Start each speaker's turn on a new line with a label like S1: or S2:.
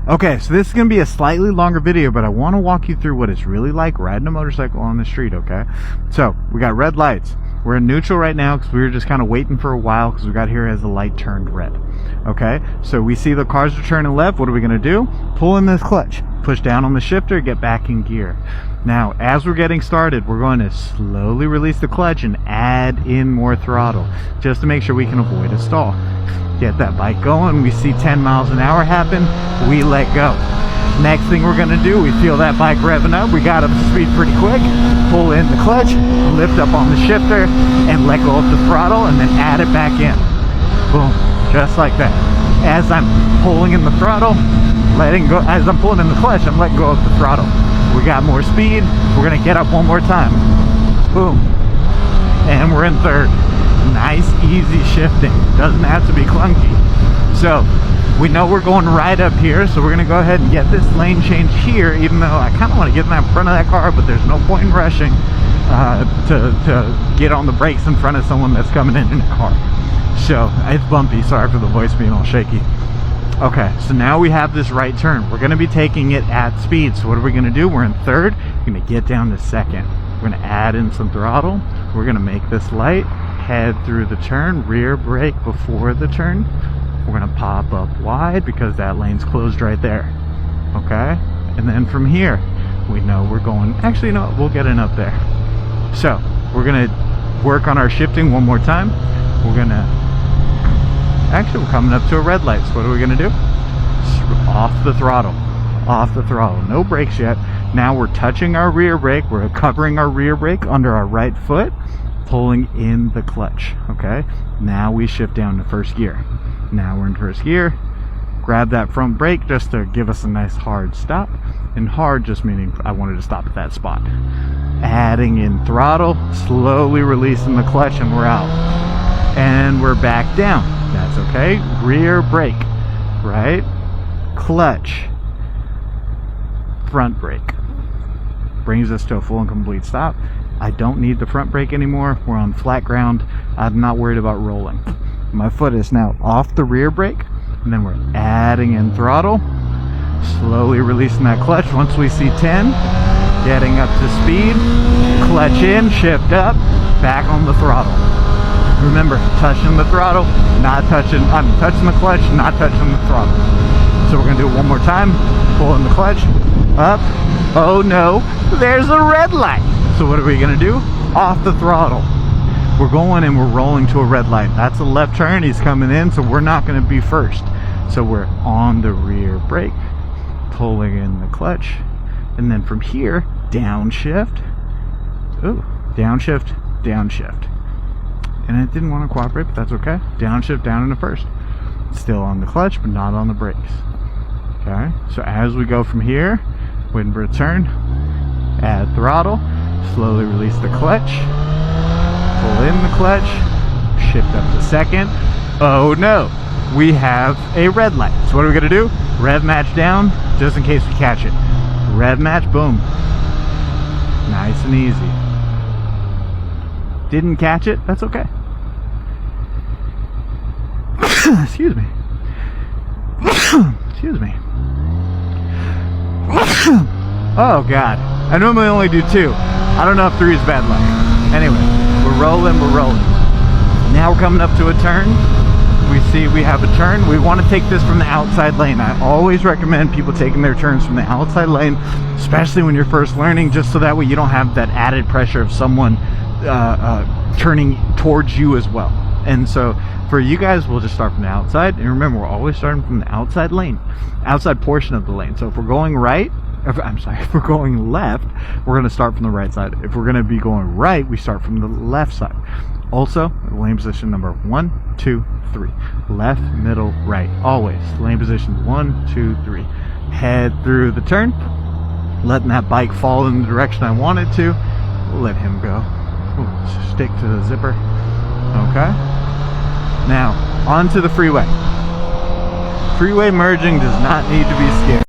S1: Okay, so this is going to be a slightly longer video, but I want to walk you through what it's really like riding a motorcycle on the street, okay? So, we got red lights. We're in neutral right now because we were just kind of waiting for a while because we got here as the light turned red. Okay, so we see the cars are turning left. What are we going to do? Pull in this clutch. Push down on the shifter, get back in gear. Now, as we're getting started, we're going to slowly release the clutch and add in more throttle just to make sure we can avoid a stall. Get that bike going. We see 10 miles an hour happen. We let go. Next thing we're going to do, we feel that bike revving up. We got up to speed pretty quick. Pull in the clutch, lift up on the shifter, and let go of the throttle, and then add it back in. Boom. Just like that. As I'm pulling in the throttle, letting go, as I'm pulling in the clutch, I'm letting go of the throttle. We got more speed. We're going to get up one more time. Boom. And we're in third. Nice, easy shifting. Doesn't have to be clunky. So, we know we're going right up here, so we're going to go ahead and get this lane change here, even though I kind of want to get in that front of that car, but there's no point in rushing to get on the brakes in front of someone that's coming in a car. So, it's bumpy. Sorry for the voice being all shaky. Okay, so now we have this right turn. We're going to be taking it at speed. So what are we going to do? We're in third. We're going to get down to second. We're going to add in some throttle. We're going to make this light, head through the turn, rear brake before the turn. We're going to pop up wide because that lane's closed right there. Okay, and then from here, we know we're going, actually no, we'll get in up there. So we're going to work on our shifting one more time. We're going to, actually we're coming up to a red light, so what are we going to do? Off the throttle. Off the throttle. No brakes yet. Now we're touching our rear brake. We're covering our rear brake under our right foot, pulling in the clutch. Okay, now we shift down to first gear. Now we're in first gear. Grab that front brake just to give us a nice hard stop. And hard just meaning I wanted to stop at that spot. Adding in throttle, slowly releasing the clutch, and we're out. And we're back down. That's okay. Rear brake, right? Clutch, front brake. Brings us to a full and complete stop. I don't need the front brake anymore. We're on flat ground. I'm not worried about rolling. My foot is now off the rear brake, and then we're adding in throttle, slowly releasing that clutch. Once we see 10, getting up to speed, clutch in, shift up, back on the throttle. Remember, touching the throttle, not touching, touching the clutch, not touching the throttle. So we're going to do it one more time. Pull in the clutch, up. Oh no, there's a red light. So what are we going to do? Off the throttle. We're going and we're rolling to a red light. That's a left turn. He's coming in, so we're not going to be first. So we're on the rear brake, pulling in the clutch, and then from here, downshift. Ooh, downshift, downshift. And it didn't want to cooperate, but that's okay. Downshift down into first. Still on the clutch, but not on the brakes. Okay, so as we go from here, waiting for a turn, add throttle, slowly release the clutch, pull in the clutch, shift up to second. Oh no, we have a red light. So what are we gonna do? Rev match down, just in case we catch it. Rev match, boom. Nice and easy. Didn't catch it, that's okay. Excuse me. Excuse me. Oh God, I normally only do 2. I don't know if 3 is bad luck. Anyway, we're rolling, we're rolling. Now we're coming up to a turn. We see we have a turn. We want to take this from the outside lane. I always recommend people taking their turns from the outside lane, especially when you're first learning, just so that way you don't have that added pressure of someone turning towards you as well. And so for you guys, we'll just start from the outside. And remember, we're always starting from the outside lane, outside portion of the lane. So if we're going right, if we're going left, we're going to start from the right side. If we're going to be going right, we start from the left side. Also, lane position number 1, 2, 3. Left, middle, right. Always. Lane position 1, 2, 3. Head through the turn, letting that bike fall in the direction I want it to. Let him go. Ooh, stick to the zipper. Okay. Now, onto the freeway. Freeway merging does not need to be scary.